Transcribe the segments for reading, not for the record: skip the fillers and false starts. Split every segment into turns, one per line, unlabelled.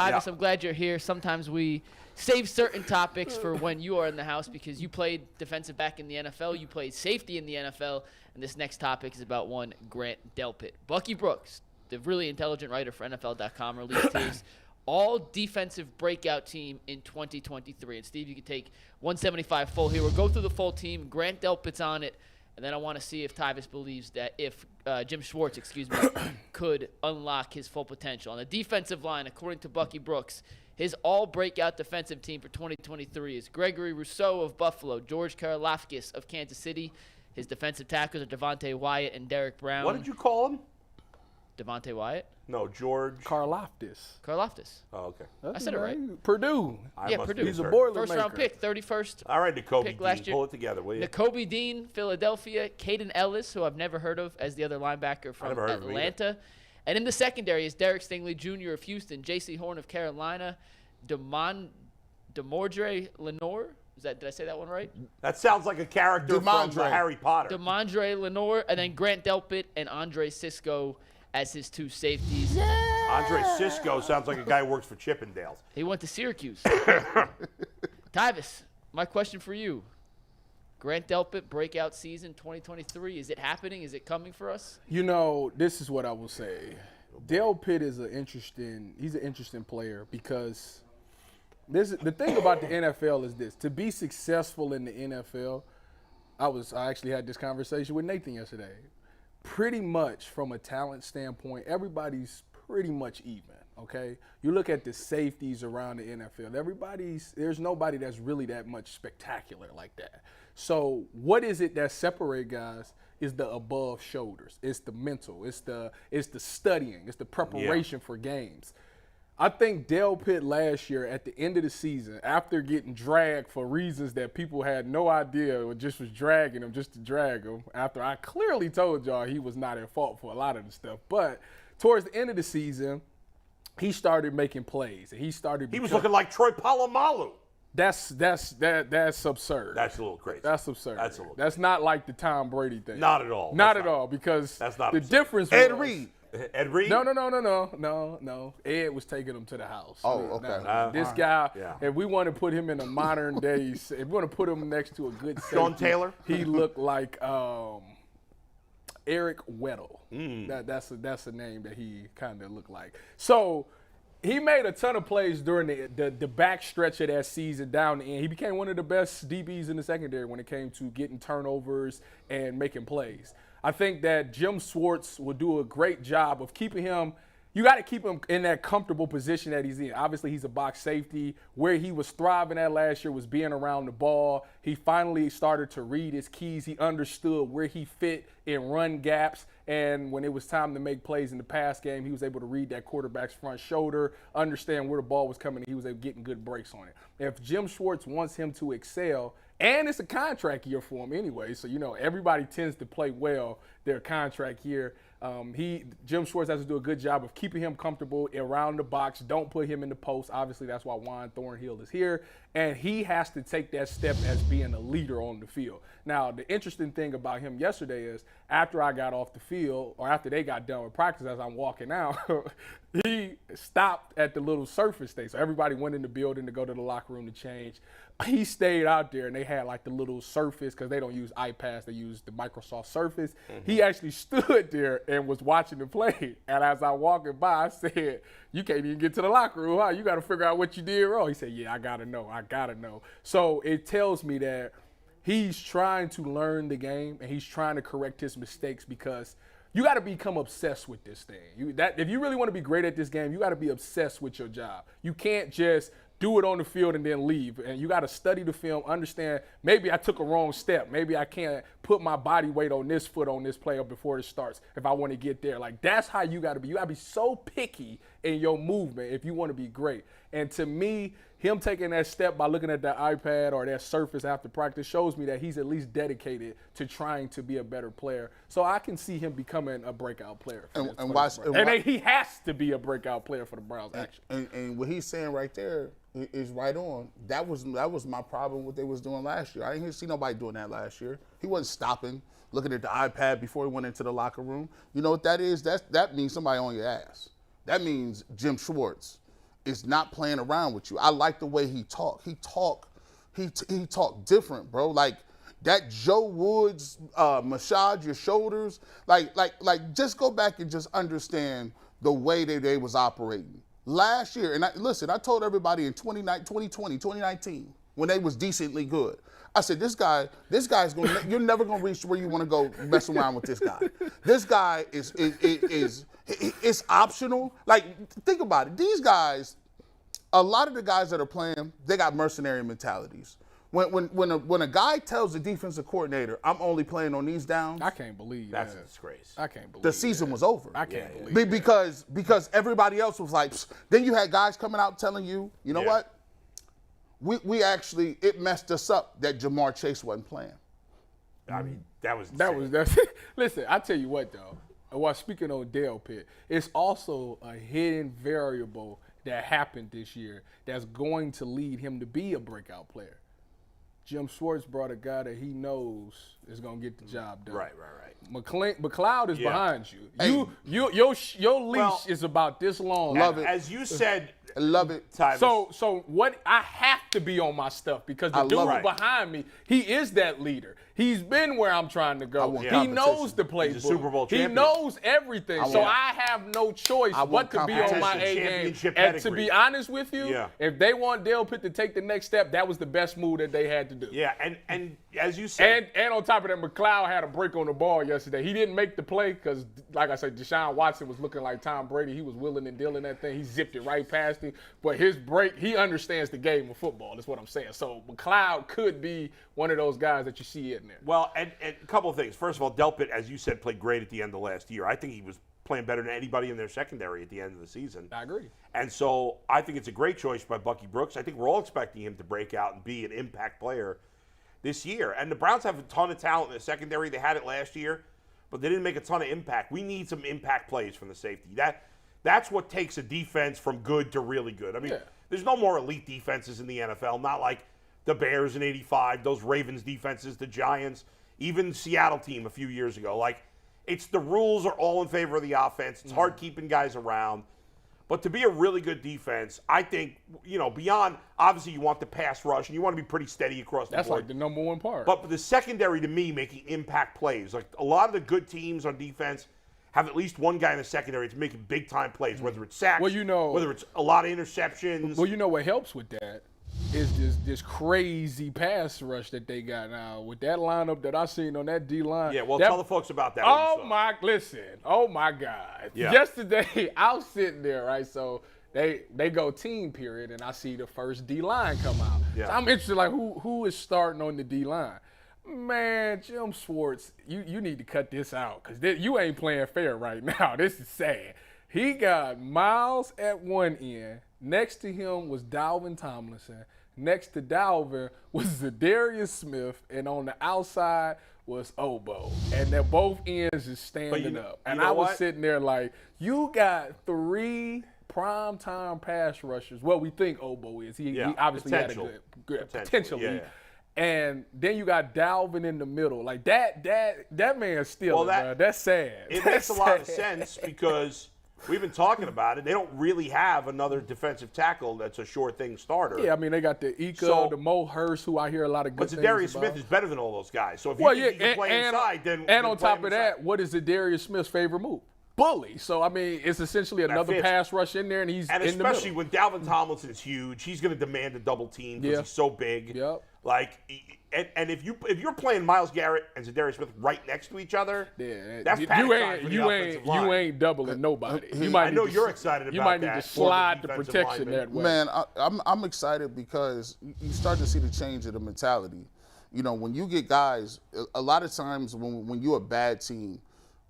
Tyvis, I'm glad you're here. Sometimes we save certain topics for when you are in the house because you played defensive back in the NFL, you played safety in the NFL, and this next topic is about one Grant Delpit. Bucky Brooks, the really intelligent writer for NFL.com, released his all-defensive breakout team in 2023. And, Steve, you can take 175 full here. We'll go through the full team. Grant Delpit's on it. And then I want to see if Tyvis believes that if Jim Schwartz, could unlock his full potential. On the defensive line, according to Bucky Brooks, his all-breakout defensive team for 2023 is Gregory Rousseau of Buffalo, George Karlaftis of Kansas City. His defensive tackles are Devontae Wyatt and Derek Brown.
What did you call him?
Devontae Wyatt?
No, George.
Karlaftis.
Oh, okay.
I said it right.
Purdue.
Purdue.
He's a Boilermaker.
First-round pick, 31st.
All right, Nakobe
pick
Dean,
last year.
pull it together, will you?
Nakobe Dean, Philadelphia. Caden Ellis, who I've never heard of as the other linebacker from Atlanta. And in the secondary is Derek Stingley Jr. of Houston, J.C. Horn of Carolina, Demordre Lenore. Did I say that one right?
That sounds like a character from Harry Potter.
Demondre Lenore, and then Grant Delpit and Andre Sisco as his two safeties.
Andre Sisco sounds like a guy who works for Chippendales.
He went to Syracuse. Tyvis, my question for you. Grant Delpit, breakout season 2023. Is it happening? Is it coming for us?
You know, this is what I will say. Delpit is he's an interesting player because the thing about the NFL is this. To be successful in the NFL, I actually had this conversation with Nathan yesterday. Pretty much from a talent standpoint, everybody's pretty much even, okay? You look at the safeties around the NFL, there's nobody that's really that much spectacular like that. So what is it that separate guys is the above shoulders. It's the mental, it's the studying, it's the preparation for games. I think Delpit last year at the end of the season, after getting dragged for reasons that people had no idea or just was dragging him just to drag him, after I clearly told y'all he was not at fault for a lot of the stuff. But towards the end of the season, he started making plays. And he
was looking like Troy Polamalu.
That's absurd.
That's a little crazy.
That's absurd.
That's
That's not like the Tom Brady thing.
Not at all.
Not at all, because
that's not
the
absurd.
difference
Ed
was
Reed. Ed Reed?
No. Ed was taking him to the house.
Oh, okay.
This guy, if we want to put him in a modern day, if we want to put him next to a good safety,
Sean Taylor?
He looked like Eric Weddle. That's a name that he kind of looked like. So he made a ton of plays during the back stretch of that season down the end. He became one of the best DBs in the secondary when it came to getting turnovers and making plays. I think that Jim Schwartz will do a great job of keeping him. You got to keep him in that comfortable position that he's in. Obviously, he's a box safety. Where he was thriving at last year was being around the ball. He finally started to read his keys. He understood where he fit in run gaps. And when it was time to make plays in the pass game, he was able to read that quarterback's front shoulder, understand where the ball was coming, and he was able to get good breaks on it. If Jim Schwartz wants him to excel, and it's a contract year for him anyway, so, everybody tends to play well their contract year. Jim Schwartz has to do a good job of keeping him comfortable around the box. Don't put him in the post. Obviously, that's why Juan Thornhill is here. And he has to take that step as being a leader on the field. Now, the interesting thing about him yesterday is after I got off the field, or after they got done with practice as I'm walking out, he stopped at the little surface thing. So everybody went in the building to go to the locker room to change. He stayed out there, and they had like the little Surface, because they don't use iPads, they use the Microsoft Surface. He actually stood there and was watching the play. And as I walking by, I said, "You can't even get to the locker room, huh? You got to figure out what you did wrong." He said, "Yeah, I got to know. So it tells me that he's trying to learn the game, and he's trying to correct his mistakes, because you got to become obsessed with this thing. If you really want to be great at this game, you got to be obsessed with your job. You can't just do it on the field and then leave. And you got to study the film, understand, maybe I took a wrong step. Maybe I can't put my body weight on this foot on this play before it starts if I want to get there. Like, that's how you got to be. You got to be so picky in your movement if you want to be great. And to me, him taking that step by looking at that iPad or that Surface after practice shows me that he's at least dedicated to trying to be a better player. So I can see him becoming a breakout player. He has to be a breakout player for the Browns, actually.
And what he's saying right there is right on. That was my problem with what they was doing last year. I didn't see nobody doing that last year. He wasn't stopping, looking at the iPad before he went into the locker room. You know what that is? That means somebody on your ass. That means Jim Schwartz is not playing around with you. I like the way he talked. He talked different, bro. Like that Joe Woods massage your shoulders. Like just go back and just understand the way that they was operating. Last year, and I told everybody in 2019, when they was decently good, I said, this guy's going. You're never going to reach where you want to go mess around with this guy. This guy is it's optional. Like, think about it. These guys, a lot of the guys that are playing, they got mercenary mentalities. When a guy tells the defensive coordinator, I'm only playing on these downs,
I can't believe
That's
that.
a disgrace.
I can't believe
the season
that.
was over.
I can't believe
because everybody else was like, psst. Then you had guys coming out telling you, you know what? We actually, it messed us up that Jamar Chase wasn't playing.
I mean, that was
Listen, I tell you what though. While speaking on Delpit, it's also a hidden variable that happened this year that's going to lead him to be a breakout player. Jim Schwartz brought a guy that he knows is going to get the job done.
Right.
McLeod is behind you.
Hey.
Your leash is about this long.
Love it.
As you said,
I love it.
Tyvis,
So what I have to be on my stuff because the
I
dude
love it.
behind me, he is that leader. He's been where I'm trying to go.
want
He
competition.
knows the playbook.
He's a Super Bowl
He
champion.
knows everything. So I have no choice
I want
but to be on my
competition,
A game.
championship
And to
pedigree.
be honest with you,
Yeah.
if they want Delpit to take the next step, that was the best move that they had to do.
yeah, and as you said,
And on top of that, McLeod had a break on the ball yesterday. He didn't make the play because, like I said, Deshaun Watson was looking like Tom Brady. He was willing and dealing that thing. He zipped it right past him. But his break, he understands the game of football. That's what I'm saying. So McLeod could be one of those guys that you see in there.
well, and a couple of things. First of all, Delpit, as you said, played great at the end of last year. I think he was playing better than anybody in their secondary at the end of the season.
I agree.
And so I think it's a great choice by Bucky Brooks. I think we're all expecting him to break out and be an impact player this year. And the Browns have a ton of talent in the secondary. They had it last year, but they didn't make a ton of impact. We need some impact plays from the safety. That's what takes a defense from good to really good. I mean, there's no more elite defenses in the NFL, not like the Bears in '85, those Ravens defenses, the Giants, even Seattle team a few years ago. Like, it's the rules are all in favor of the offense. It's hard keeping guys around. But to be a really good defense, I think, beyond, obviously you want the pass rush and you want to be pretty steady across the
That's
board.
like the number one part.
But the secondary, to me, making impact plays. Like, a lot of the good teams on defense have at least one guy in the secondary that's making big-time plays, whether it's sacks, whether it's a lot of interceptions.
Well, you know what helps with that is this crazy pass rush that they got now. With that lineup that I seen on that D-line.
Yeah, well, tell the folks about that.
Oh my God.
Yeah.
Yesterday, I was sitting there, right? So they go team period, and I see the first D-line come out.
Yeah.
So I'm interested, like, who is starting on the D-line? Man, Jim Schwartz, you need to cut this out because you ain't playing fair right now. This is sad. He got Miles at one end. Next to him was Dalvin Tomlinson. Next to Dalvin was Zadarius Smith. And on the outside was Obo. And they're both ends is standing up. And I was sitting there like, you got three primetime pass rushers. Well, we think Obo is. He obviously had a good potential.
Yeah.
And then you got Dalvin in the middle. Like that man's still, bro. That's sad.
It makes a lot of sense because we've been talking about it. They don't really have another defensive tackle that's a sure thing starter.
Yeah, I mean, they got the Ika, the Mo Hurst, who I hear a lot of good things about.
But Zadarius Smith is better than all those guys. So if you can play inside, then
and on top of that, what is Zadarius Smith's favorite move? Bully. So, I mean, it's essentially another pass rush in there, and he's in the middle.
And especially when Dalvin Tomlinson is huge, he's going to demand a double team because he's so big.
Yep.
Like, and if you're playing Myles Garrett and Zadarius Smith right next to each other, that's
you ain't doubling nobody.
I know you're excited about that.
You might need to slide the protection that way.
Man, I'm excited because you start to see the change of the mentality. When you get guys, a lot of times when you're a bad team,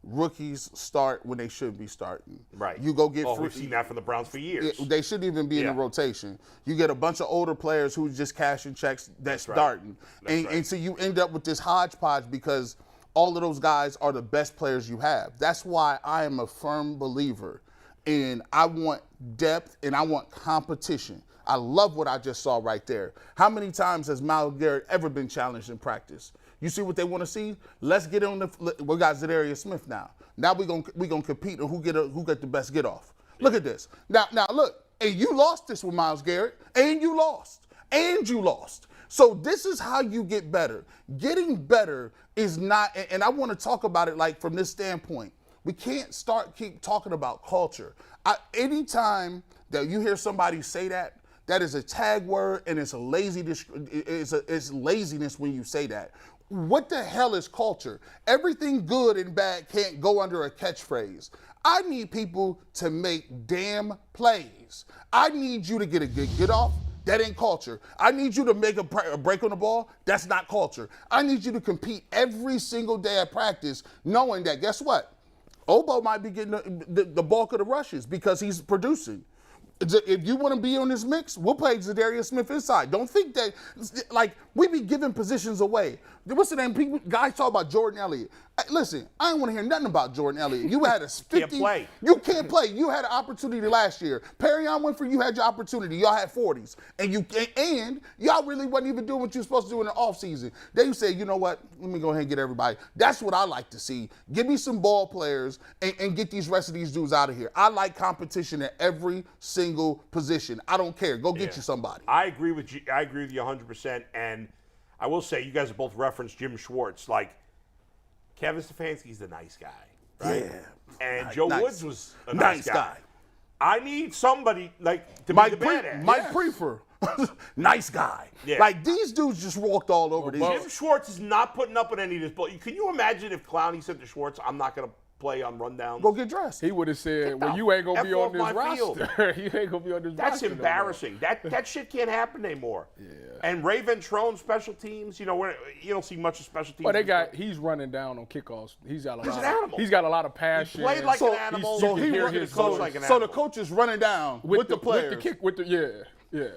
rookies start when they should be starting.
Right.
You go get
we've seen that from the Browns for years.
They shouldn't even be in the rotation. You get a bunch of older players who just cashing checks that's starting. And so you end up with this hodgepodge because all of those guys are the best players you have. That's why I am a firm believer in I want depth and I want competition. I love what I just saw right there. How many times has Myles Garrett ever been challenged in practice? You see what they want to see? Let's get on we got Zadarius Smith now. Now we gonna compete on who get the best get off. Look at this. Now look, And you lost this with Myles Garrett, and you lost. So this is how you get better. Getting better is not, and I want to talk about it like from this standpoint. We can't keep talking about culture. Anytime that you hear somebody say that is a tag word, and it's it's laziness when you say that. What the hell is culture? Everything good and bad can't go under a catchphrase. I need people to make damn plays. I need you to get a good get off. That ain't culture. I need you to make a break on the ball. That's not culture. I need you to compete every single day at practice knowing that, guess what? Obo might be getting the bulk of the rushes because he's producing. If you want to be on this mix, we'll play Zadarius Smith inside. Don't think that, like, we be giving positions away. What's the name? Guys talk about Jordan Elliott. Listen, I don't want to hear nothing about Jordan Elliott. You had a 50.
Can't play.
You can't play. You had an opportunity last year. Perrion Winfrey, you had your opportunity. Y'all had 40s. And y'all really wasn't even doing what you were supposed to do in the offseason. Then you say, you know what? Let me go ahead and get everybody. That's what I like to see. Give me some ball players and get these rest of these dudes out of here. I like competition at every single position. I don't care. Go get you somebody.
I agree with you. I agree with you 100%. And I will say, you guys have both referenced Jim Schwartz. Like, Kevin Stefanski's the nice guy, right?
Yeah.
And Joe Woods was a nice guy. I need somebody like to be the badass.
Mike Prefer, nice guy.
Yeah.
Like, these dudes just walked all over these.
Jim Schwartz is not putting up with any of this. But can you imagine if Clowney said to Schwartz, "I'm not going to play on rundowns"?
Go get dressed.
He would have said, "Well, you ain't gonna be on this roster. You ain't gonna be on this roster."
That's embarrassing. That shit can't happen anymore. Yeah. And Ray Ventrone, special teams. You know, you don't see much of special teams.
Well, he's running down on kickoffs. He's got
an animal.
He's got a lot of passion.
He played like an animal.
So
he
was
the coach like an animal.
So the coach is running down with the players.
Yeah.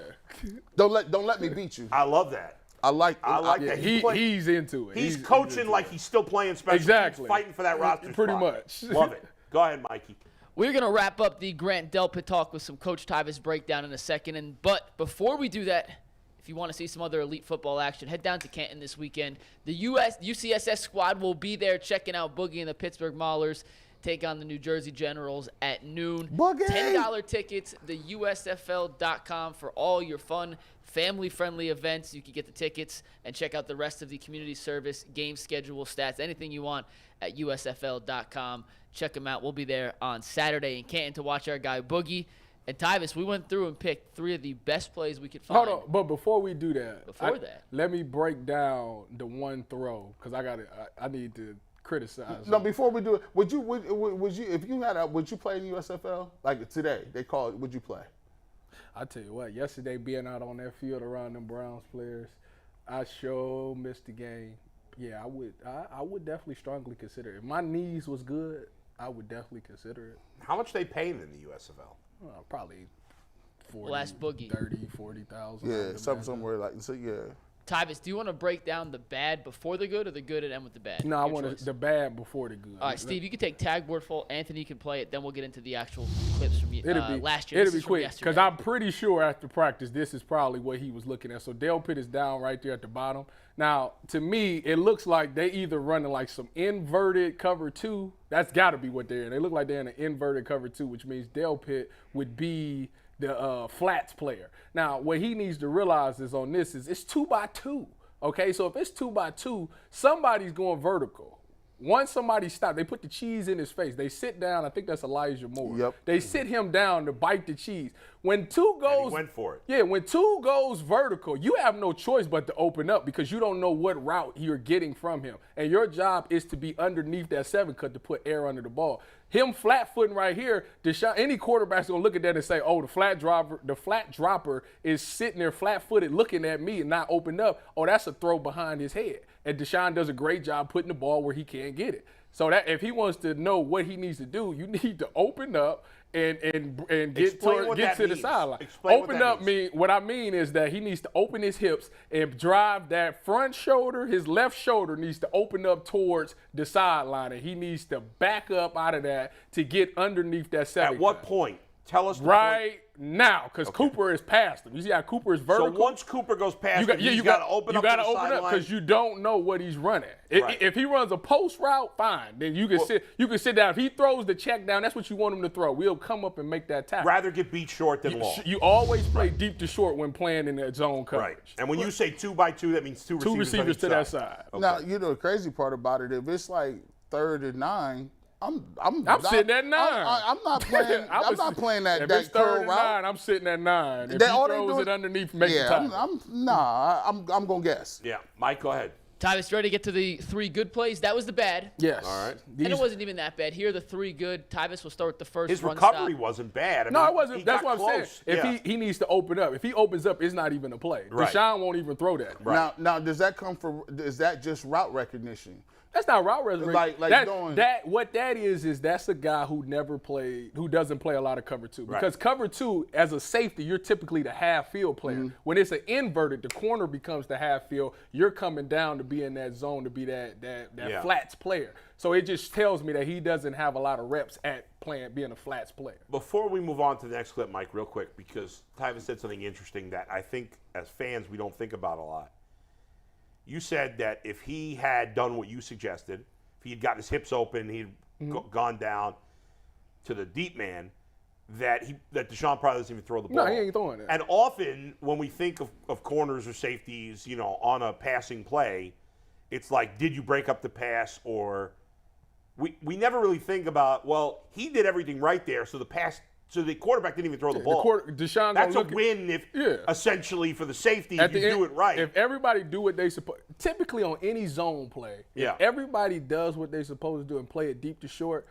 Don't let me beat you.
I love that.
I like
that. He's into it.
He's coaching like he's still playing special teams, fighting for that roster
Pretty
spot.
much.
Love it. Go ahead, Mikey.
We're going to wrap up the Grant Delpit talk with some Coach Tyvis breakdown in a second. But before we do that, if you want to see some other elite football action, head down to Canton this weekend. The UCSS squad will be there checking out Boogie and the Pittsburgh Maulers take on the New Jersey Generals at noon.
Boogie!
$10 tickets, theusfl.com for all your fun, family-friendly events. You can get the tickets and check out the rest of the community service, game schedule, stats, anything you want at usfl.com. Check them out. We'll be there on Saturday in Canton to watch our guy Boogie. And Tyvis, we went through and picked 3 of the best plays we could find.
Hold on, but before we do that, let me break down the one throw because I need to criticize.
No, before we do it, would you play in USFL like today? They call it. Would you play?
I tell you what, yesterday being out on that field around them Browns players, I sure missed the game. Yeah, I would definitely strongly consider it. If my knees was good, I would definitely consider it.
How much they paying in the USFL?
Probably 40,
Last Boogie.
30, 40,000.
Yeah, somewhere like so. Yeah.
Tyvis, do you want to break down the bad before the good or the good and end with the bad?
No, I want the bad before the good.
All right, Steve, you can take tag board full. Anthony can play it. Then we'll get into the actual clips from last year.
It'll be quick because I'm pretty sure after practice this is probably what he was looking at. So Delpit is down right there at the bottom. Now, to me, it looks like they either running like some inverted cover 2. That's got to be what they're in. They look like they're in an inverted cover 2, which means Delpit would be the flats player. Now, what he needs to realize is on this is it's 2x2. Okay, so if it's 2x2, somebody's going vertical. Once somebody stops, they put the cheese in his face. They sit down. I think that's Elijah Moore.
Yep.
They sit him down to bite the cheese. When 2 goes,
and he went for it.
Yeah, when 2 goes vertical, you have no choice but to open up because you don't know what route you're getting from him. And your job is to be underneath that 7 cut to put air under the ball. Him flat-footing right here, any quarterback's gonna look at that and say, "Oh, the flat dropper is sitting there flat-footed looking at me and not opened up. Oh, that's a throw behind his head." And Deshaun does a great job putting the ball where he can't get it. So that if he wants to know what he needs to do, you need to open up and get to the sideline. Open up what I mean is that he needs to open his hips and drive that front shoulder. His left shoulder needs to open up towards the sideline, and he needs to back up out of that to get underneath that 7.
At what point Tell us the
right now, because Cooper is past him. You see how Cooper is vertical?
So once Cooper goes past him, you got to open up.
You got to open up because you don't know what he's running.
Right.
If he runs a post route, fine. Then you can sit. You can sit down. If he throws the check down, that's what you want him to throw. We'll come up and make that tackle.
Rather get beat short than long.
You always play deep to short when playing in that zone coverage.
Right. And when you say 2x2, that means two receivers
to that side.
Okay.
Now, you know the crazy part about it, if it's like 3rd and 9, I'm
sitting at 9.
I'm not playing. I'm not playing that.
If
that
it's 3rd and
curl route.
9, I'm sitting at 9. If
That
he
all they
throws
do
it underneath, make the
Yeah,
tackle.
I'm gonna guess.
Yeah. Mike, go ahead.
Tyvis, ready to get to the 3 good plays? That was the bad.
Yes.
All right.
And it wasn't even that bad. Here are the 3 good. Tyvis will start with the first
His
run
recovery
stop.
wasn't bad. I
No,
mean,
it wasn't.
he
That's
got
what I'm
close.
saying. If he needs to open up. If he opens up, it's not even a play.
Right.
Deshaun won't even throw that.
Right.
Now, does that come from? Is that just route recognition?
That's not route recognition.
Like
that is that's a guy who never played, who doesn't play a lot of cover 2.
Right.
Because cover 2, as a safety, you're typically the half field player.
Mm-hmm.
When it's an inverted, the corner becomes the half field. You're coming down to be in that zone to be that flats player. So it just tells me that he doesn't have a lot of reps at being a flats player.
Before we move on to the next clip, Mike, real quick, because Tyvis said something interesting that I think as fans we don't think about a lot. You said that if he had done what you suggested, if he had gotten his hips open, he'd gone down to the deep man, that Deshaun probably doesn't even throw the ball.
No, he ain't throwing it.
And often when we think of corners or safeties, on a passing play, it's like, did you break up the pass? Or we never really think about, well, he did everything right there, so the quarterback didn't even throw the ball.
Deshaun
That's a win essentially for the safety if you do it right.
If everybody do what they supposed, typically on any zone play, if everybody does what they're supposed to do and play it deep to short,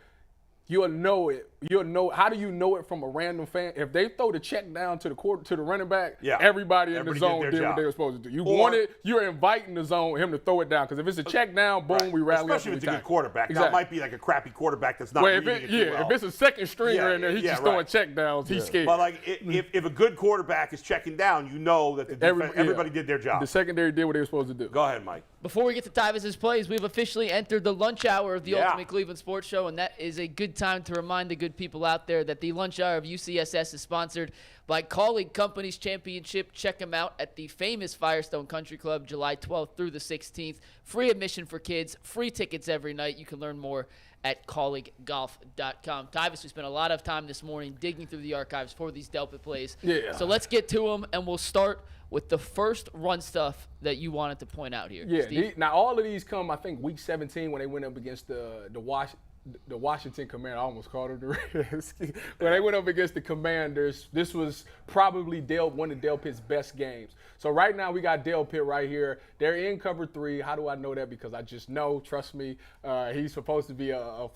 you'll know it. You'll know. How do you know it from a random fan? If they throw the check down to the running back, everybody in the zone did what they were supposed to do. You're inviting the zone him to throw it down, because if it's a check down, boom, we rally up.
Especially if it's a good quarterback.
Exactly.
Now, it might be like a crappy quarterback that's not reading it too well.
If it's a second stringer in there, he's just throwing check downs. He's scared.
But like, if a good quarterback is checking down, you know that everybody did their job.
The secondary did what they were supposed to do.
Go ahead, Mike.
Before we get to Tyvis's plays, we've officially entered the lunch hour of the Ultimate Cleveland Sports Show, and that is a good time to remind the good people out there that the lunch hour of UCSS is sponsored by Colleague Companies Championship. Check them out at the famous Firestone Country Club, July 12th through the 16th. Free admission for kids, free tickets every night. You can learn more at colleaguegolf.com. Tyvis, we spent a lot of time this morning digging through the archives for these Delpit plays.
Yeah.
So let's get to them, and we'll start with the first run stuff that you wanted to point out here.
Yeah, now all of these come, I think, week 17 when they went up against the Washington Commanders. I almost called them the Redskins. When they went up against the Commanders, this was probably one of Delpit's best games. So right now we got Delpit right here. They're in cover 3. How do I know that? Because I just know, trust me, he's supposed to be a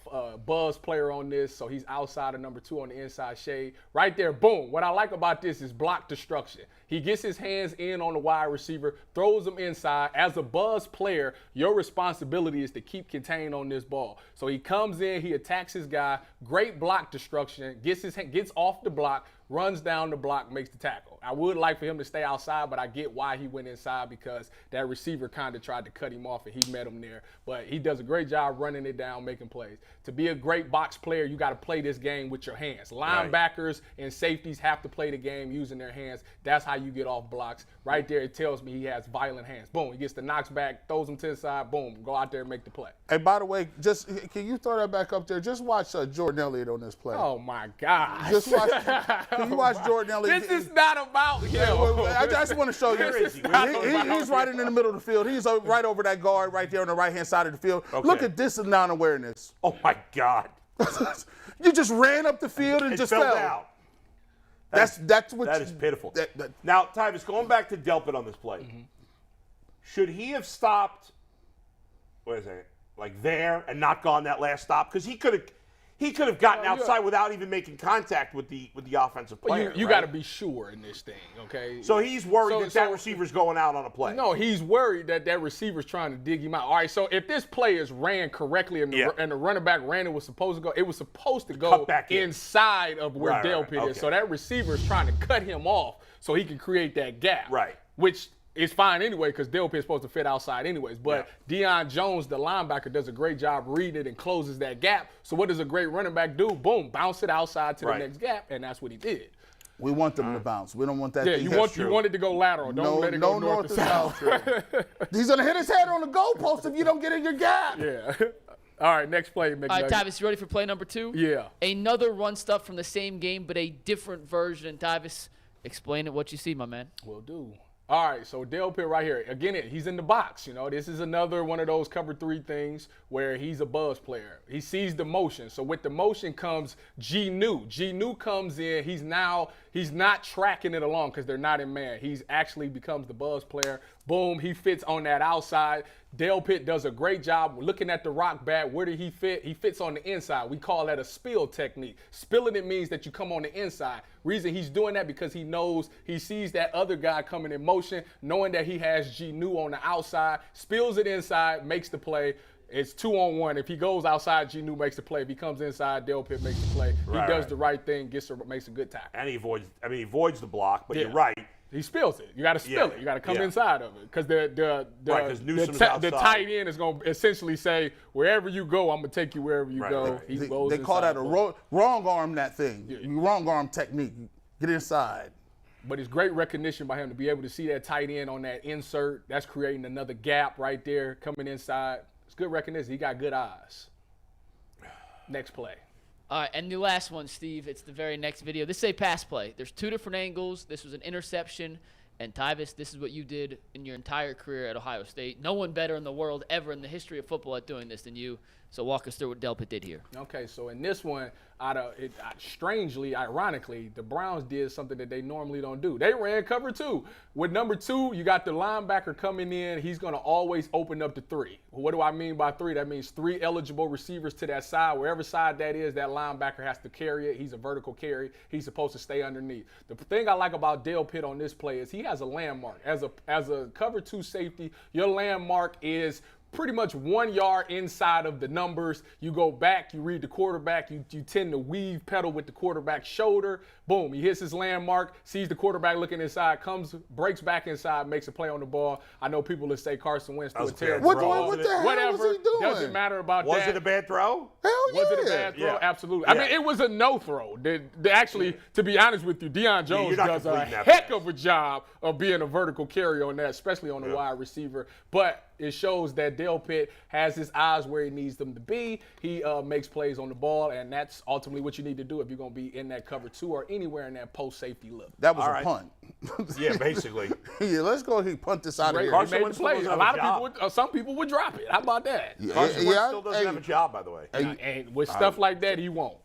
buzz player on this, so he's outside of number 2 on the inside shade. Right there, boom. What I like about this is block destruction. He gets his hands in on the wide receiver, throws them inside. As a buzz player, your responsibility is to keep contained on this ball. So he comes in, he attacks his guy, great block destruction, gets off the block, runs down the block, makes the tackle. I would like for him to stay outside, but I get why he went inside, because that receiver kind of tried to cut him off and he met him there. But he does a great job running it down, making plays. To be a great box player, you got to play this game with your hands. Linebackers and safeties have to play the game using their hands. That's how you get off blocks. Right there, it tells me he has violent hands. Boom, he gets the knocks back, throws them to the side, boom, go out there and make the play.
Hey, by the way, can you throw that back up there? Just watch Jordan Elliott on this play.
Oh, my gosh.
Just watch. Can you watch Jordan Elliott?
This is not about him.
I just want to show you. He's right in the middle of the field. He's right over that guard right there on the right-hand side of the field.
Okay.
Look at this non-awareness.
Oh, my God.
You just ran up the field and just fell
out.
That
is pitiful. Now, Tyvis, going back to Delpit on this play, should he have stopped, like there and not gone that last stop? Because he could have gotten outside without even making contact with the offensive player.
You got to be sure in this thing, okay?
So he's worried that receiver's going out on a play.
No, he's worried that receiver's trying to dig him out. All right, so if this play is ran correctly and the running back ran it was supposed to go
back
inside of where Delpit is.
Okay.
So that receiver is trying to cut him off so he can create that gap.
Right.
Which it's fine anyway because Delpit's supposed to fit outside anyways. But Deion Jones, the linebacker, does a great job reading it and closes that gap. So what does a great running back do? Boom, bounce it outside to the next gap, and that's what he did.
We want them to bounce. We don't want that.
Yeah, you want it to go lateral. Don't let it go north to south.
He's gonna hit his head on the goalpost if you don't get in your gap.
Yeah. All right, next play, McNugget.
All right, Tyvis, you ready for play number 2?
Yeah.
Another run stuff from the same game, but a different version. Tyvis, explain it what you see, my man.
Will do. All right, so Delpit right here. Again, he's in the box. You know, this is another one of those cover 3 things where he's a buzz player. He sees the motion. So with the motion comes G-New. G-New comes in. He's not tracking it along because they're not in man. He's actually becomes the buzz player. Boom, he fits on that outside. Delpit does a great job looking at the rock bat. Where did he fit? He fits on the inside. We call that a spill technique. Spilling it means that you come on the inside. Reason he's doing that because he sees that other guy coming in motion, knowing that he has G-New on the outside, spills it inside, makes the play. It's 2-on-1. If he goes outside, G-New makes the play. If he comes inside, Delpit makes the play. He does the right thing, makes a good tackle.
And he avoids the block, but you're right.
He spills it. You got to spill it. You got to come inside of it because the tight end is going to essentially say, wherever you go, I'm going to take you wherever you go. He goes
they call that a wrong arm that thing.
Yeah.
Wrong arm technique. Get inside.
But it's great recognition by him to be able to see that tight end on that insert. That's creating another gap right there coming inside. It's good recognition. He got good eyes. Next play.
All right, and the last one, Steve, it's the very next video. This is a pass play. There's 2 different angles. This was an interception. And, Tyvis, this is what you did in your entire career at Ohio State. No one better in the world ever in the history of football at doing this than you. So walk us through what Delpit did here.
Okay, so in this one, strangely, ironically, the Browns did something that they normally don't do. They ran cover 2. With number 2, you got the linebacker coming in. He's going to always open up to 3. What do I mean by 3? That means 3 eligible receivers to that side. Wherever side that is, that linebacker has to carry it. He's a vertical carry. He's supposed to stay underneath. The thing I like about Delpit on this play is he has a landmark. As a cover 2 safety, your landmark is pretty much 1 yard inside of the numbers. You go back, you read the quarterback, you tend to weave pedal with the quarterback's shoulder. Boom, he hits his landmark, sees the quarterback looking inside, breaks back inside, makes a play on the ball. I know people that say Carson Wentz threw a terrible throw.
What the hell was he doing?
Doesn't matter about that.
Was it a bad throw?
Hell yeah.
Was it a bad throw?
Yeah.
Absolutely.
Yeah.
I mean, it was a no throw. Actually, to be honest with you, Deion Jones
you're not
does a
completing that
heck
pass.
of a job of being a vertical carry on that, especially on the wide receiver. But it shows that Delpit has his eyes where he needs them to be. He makes plays on the ball, and that's ultimately what you need to do if you're going to be in that cover 2 or anywhere in that post-safety look.
That was a punt.
Yeah, basically.
Yeah, let's go ahead and punt this out of here.
He made the
Wentz
play.
still
A
doesn't
lot
have
of people, some people would drop it. How about that?
Carson Wentz still doesn't have a job, by the way.
And with stuff like that, he won't.